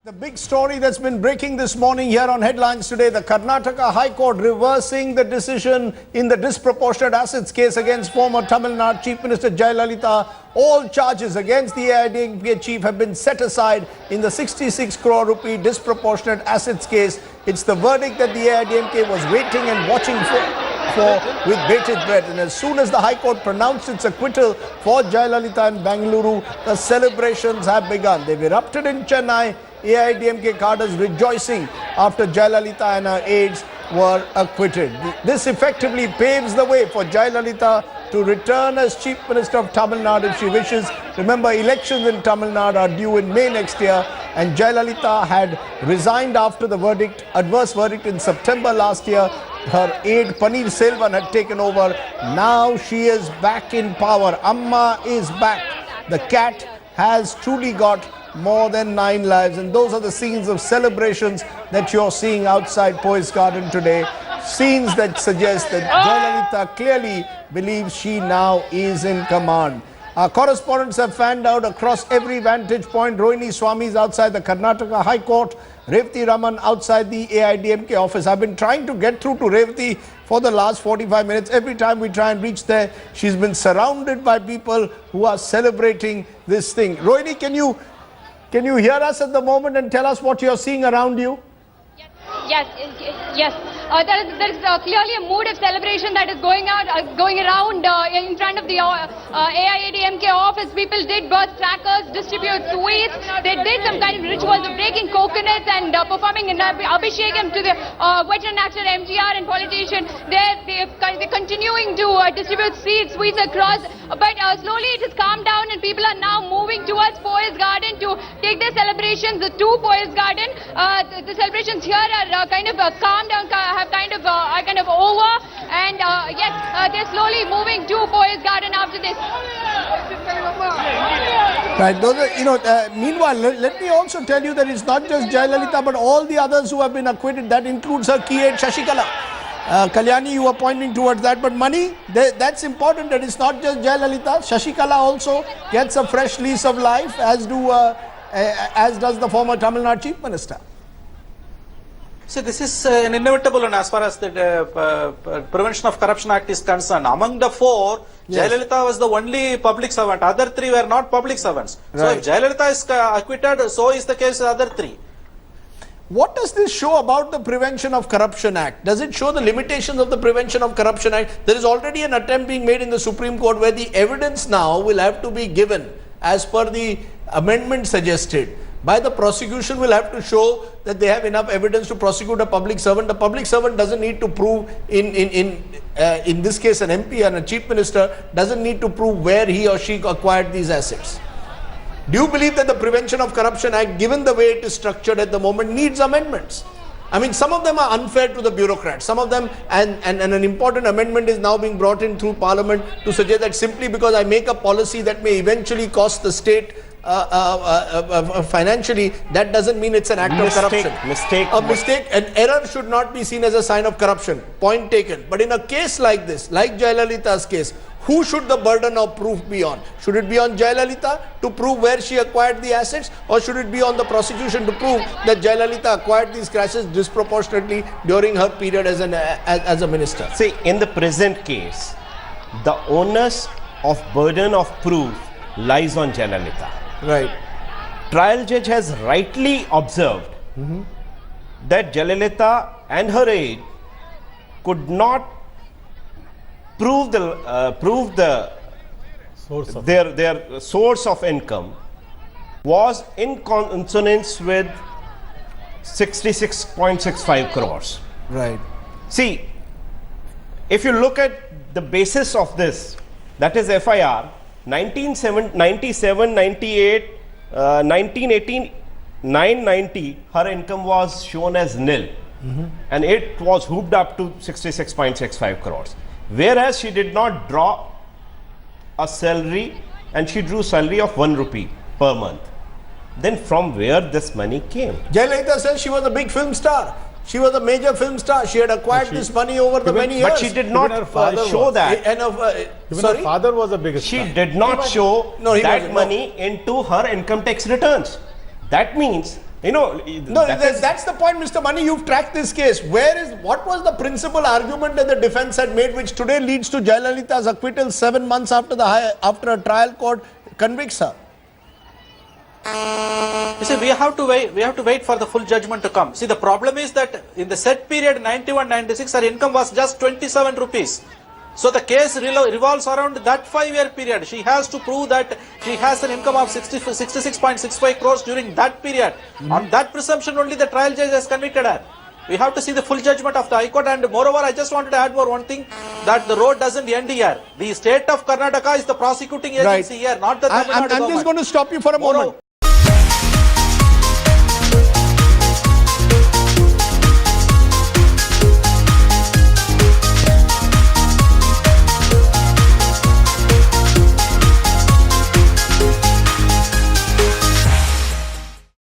The big story that's been breaking this morning here on Headlines Today, the Karnataka High Court reversing the decision in the disproportionate assets case against former Tamil Nadu Chief Minister Jayalalithaa. All charges against the AIDMK chief have been set aside in the 66 crore rupee disproportionate assets case. It's the verdict that the AIDMK was waiting and watching for with bated breath. And as soon as the High Court pronounced its acquittal for Jayalalithaa in Bengaluru, the celebrations have begun. They've erupted in Chennai. AIDMK cadres rejoicing after Jayalalithaa and her aides were acquitted. This effectively paves the way for Jayalalithaa to return as Chief Minister of Tamil Nadu if she wishes. Remember, elections in Tamil Nadu are due in May next year, and Jayalalithaa had resigned after the adverse verdict in September last year. Her aide Paneer Selvan had taken over. Now she is back in power. Amma is back. The cat has truly got more than 9 lives, and those are the scenes of celebrations that you're seeing outside Poise Garden today. Scenes that suggest that Jayalalithaa clearly believes she now is in command. Our correspondents have fanned out across every vantage point. Rohini Swami is outside the Karnataka High Court. Revati Raman outside the AIDMK office. I've been trying to get through to Revati for the last 45 minutes. Every time we try and reach there, she's been surrounded by people who are celebrating this thing. Rohini, can you hear us at the moment and tell us what you're seeing around you? Yes. There is clearly a mood of celebration that is going around in front of the AIADMK office. People did burst crackers, distribute sweets. They did some kind of rituals of breaking coconuts and performing an abhishekam to the veteran actor MGR and politician. They're continuing to distribute sweets across. But slowly it has calmed down, and people are now moving towards Poise Garden to take their celebrations to Poise Garden. The celebrations here are kind of calmed down, are kind of over, and they're slowly moving to Poise Garden after this. Right. Those are, meanwhile, let me also tell you that it's not just Jayalalithaa, but all the others who have been acquitted. That includes her key aide Shashikala. Kalyani, you were pointing towards that, but Mani, that's important. That it's not just Jayalalithaa. Shashikala also gets a fresh lease of life, as does the former Tamil Nadu Chief Minister. So this is an inevitable one as far as the Prevention of Corruption Act is concerned. Among the four, yes, Jayalalithaa was the only public servant. Other three were not public servants. Right. So if Jayalalithaa is acquitted, so is the case with other three. What does this show about the Prevention of Corruption Act? Does it show the limitations of the Prevention of Corruption Act? There is already an attempt being made in the Supreme Court where the evidence now will have to be given as per the amendment suggested. By the prosecution will have to show that they have enough evidence to prosecute a public servant. The public servant doesn't need to prove, in this case an MP and a chief minister, doesn't need to prove where he or she acquired these assets. Do you believe that the Prevention of Corruption Act, given the way it is structured at the moment, needs amendments? I mean, some of them are unfair to the bureaucrats. Some of them, and an important amendment is now being brought in through Parliament to suggest that simply because I make a policy that may eventually cost the state financially, that doesn't mean it's an act of corruption. An error should not be seen as a sign of corruption. Point taken. But in a case like this, like Jayalalitha's case, who should the burden of proof be on? Should it be on Jayalalithaa to prove where she acquired the assets, or should it be on the prosecution to prove that Jayalalithaa acquired these assets disproportionately during her period as a minister? See, in the present case, the onus of burden of proof lies on Jayalalithaa. Right. Trial judge has rightly observed that Jayalalithaa and her aide could not prove their source of income was in consonance with 66.65 crores. Right. See, if you look at the basis of this, that is FIR 1997, 98, 1918, 990, her income was shown as nil, and it was hooped up to 66.65 crores. Whereas she did not draw a salary, and she drew salary of 1 rupee per month. Then from where this money came? Jayalalithaa says she was a big film star. She was a major film star. She had acquired this money over the many years. But she did not show that. Sorry? Her father was the biggest She star. did not show that money into her income tax returns. That means You know, No, that's the point, Mr. Mani. You've tracked this case. What was the principal argument that the defense had made, which today leads to Jayalalitha's acquittal 7 months after a trial court convicts her? You see, we have to wait for the full judgment to come. See, the problem is that in the set period 91-96, her income was just 27 rupees. So the case revolves around that 5-year period. She has to prove that she has an income of 66.65 crores during that period. On that presumption only the trial judge has convicted her. We have to see the full judgment of the High Court, and moreover, I just wanted to add one thing, that the road doesn't end here. The state of Karnataka is the prosecuting agency here, not the Tamil Nadu government. I'm just going to stop you for a moment.